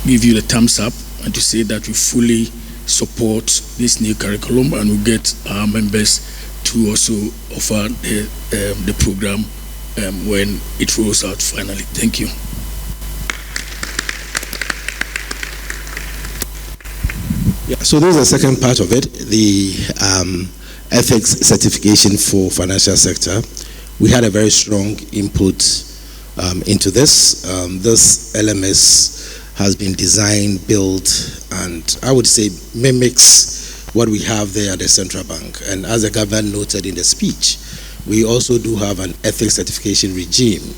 give you the thumbs up and to say that we fully support this new curriculum, and we get our members to also offer the program when it rolls out finally. Thank you. Yeah, so this is the second part of it, the ethics certification for financial sector. We had a very strong input into this. This LMS has been designed, built, and I would say mimics what we have there at the central bank. And as the governor noted in the speech, we also do have an ethics certification regime,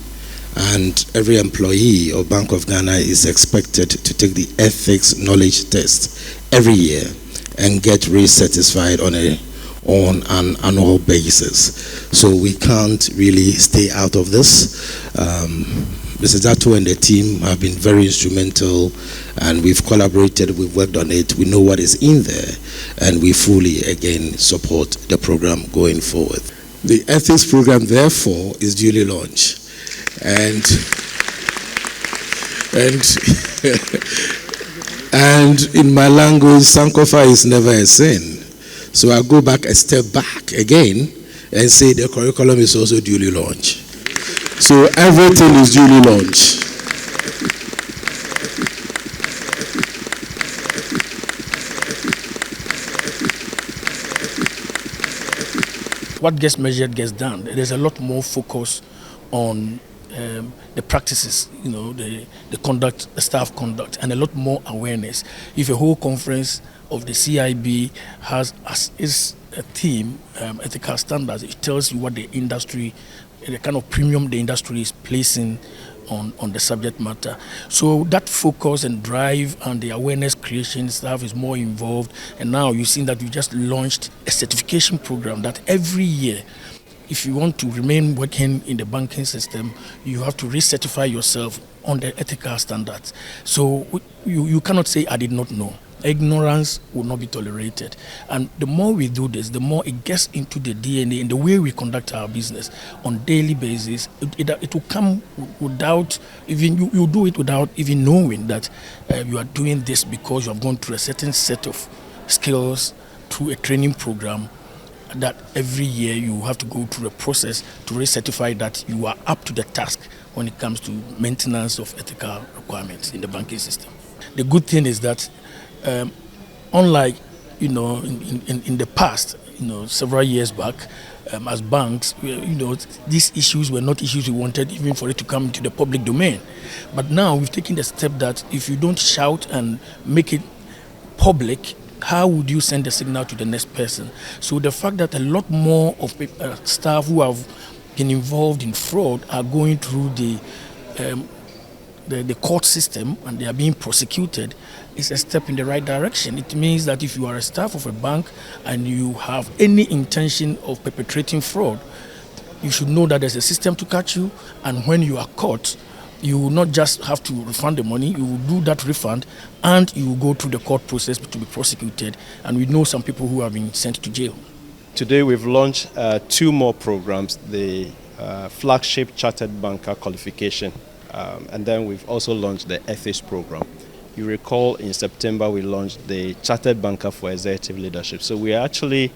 and every employee of Bank of Ghana is expected to take the ethics knowledge test every year and get recertified on an annual basis. So we can't really stay out of this. Mr. Zato and the team have been very instrumental, and we've collaborated, we've worked on it, we know what is in there, and we fully, again, support the program going forward. The ethics program, therefore, is duly launched. And in my language, Sankofa is never a sin. So I go back a step back again and say the curriculum is also duly launched. So everything is duly launched. What gets measured gets done. There's a lot more focus on the practices, the conduct, the staff conduct, and a lot more awareness. If a whole conference of the CIB has as its a theme, ethical standards, it tells you what the industry, the kind of premium the industry is placing on the subject matter. So that focus and drive and the awareness creation staff is more involved. And now you've seen that we just launched a certification program that every year, if you want to remain working in the banking system, you have to recertify yourself on the ethical standards. So you cannot say, I did not know. Ignorance will not be tolerated. And the more we do this, the more it gets into the DNA and the way we conduct our business on daily basis. It will come without even, you do it without even knowing that you are doing this because you have gone through a certain set of skills through a training program, that every year you have to go through a process to recertify that you are up to the task when it comes to maintenance of ethical requirements in the banking system. The good thing is that unlike in the past, several years back, as banks, these issues were not issues we wanted even for it to come into the public domain. But now we've taken the step that if you don't shout and make it public, how would you send a signal to the next person? So the fact that a lot more of staff who have been involved in fraud are going through the court system and they are being prosecuted is a step in the right direction. It means that if you are a staff of a bank and you have any intention of perpetrating fraud, you should know that there's a system to catch you, and when you are caught, you will not just have to refund the money, you will do that refund and you will go through the court process to be prosecuted. And we know some people who have been sent to jail. Today we've launched 2 more programs, the flagship Chartered Banker qualification, and then we've also launched the ethics program. You recall in September we launched the Chartered Banker for Executive Leadership. So we are actually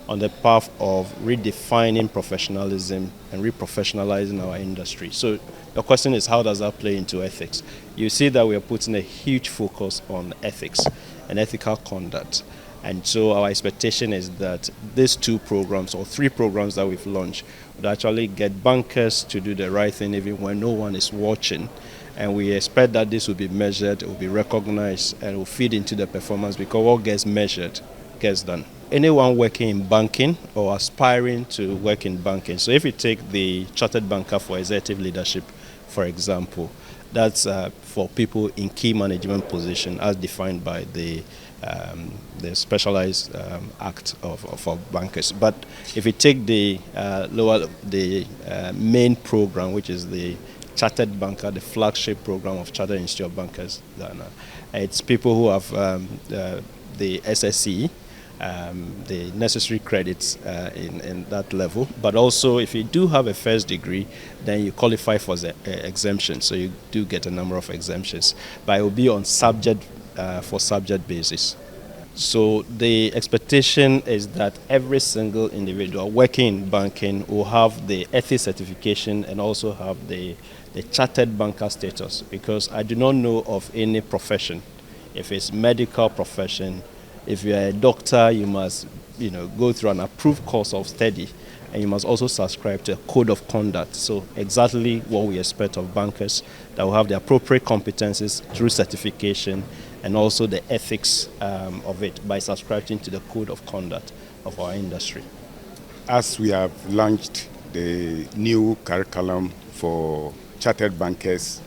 on the path of redefining professionalism and reprofessionalizing our industry. So the question is, how does that play into ethics? You see that we are putting a huge focus on ethics and ethical conduct. And so our expectation is that these 2 programs or 3 programs that we've launched would actually get bankers to do the right thing even when no one is watching. And we expect that this will be measured, it will be recognized, and will feed into the performance, because what gets measured gets done. Anyone working in banking or aspiring to work in banking, so if you take the Chartered Banker for Executive Leadership, for example, that's for people in key management position as defined by the Specialized Act for bankers. But if you take the main program, which is the Chartered Banker, the flagship program of Chartered Institute of Bankers, it's people who have the SSE the necessary credits in that level. But also, if you do have a first degree, then you qualify for the exemption. So you do get a number of exemptions, but it will be on subject basis. So the expectation is that every single individual working in banking will have the ethics certification and also have the chartered banker status, because I do not know of any profession. If it's medical profession, if you're a doctor, you must go through an approved course of study, and you must also subscribe to a code of conduct. So exactly what we expect of bankers, that will have the appropriate competencies through certification and also the ethics of it by subscribing to the code of conduct of our industry. As we have launched the new curriculum for chartered bankers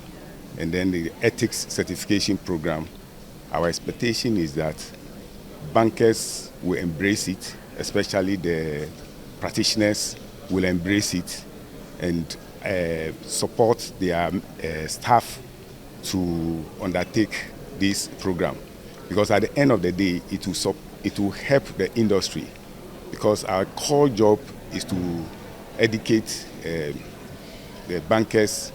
and then the ethics certification program, our expectation is that bankers will embrace it, especially the practitioners will embrace it and support their staff to undertake this program, because at the end of the day it will help the industry, because our core job is to educate the bankers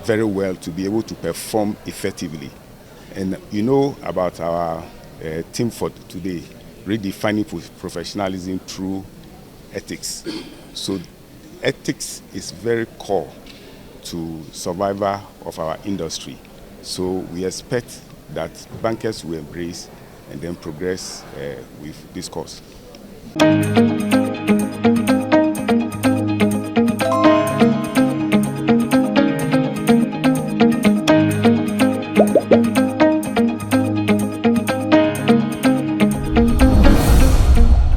very well to be able to perform effectively. And you know about our theme for today, redefining professionalism through ethics. So ethics is very core to survival of our industry. So we expect that bankers will embrace and then progress with this course.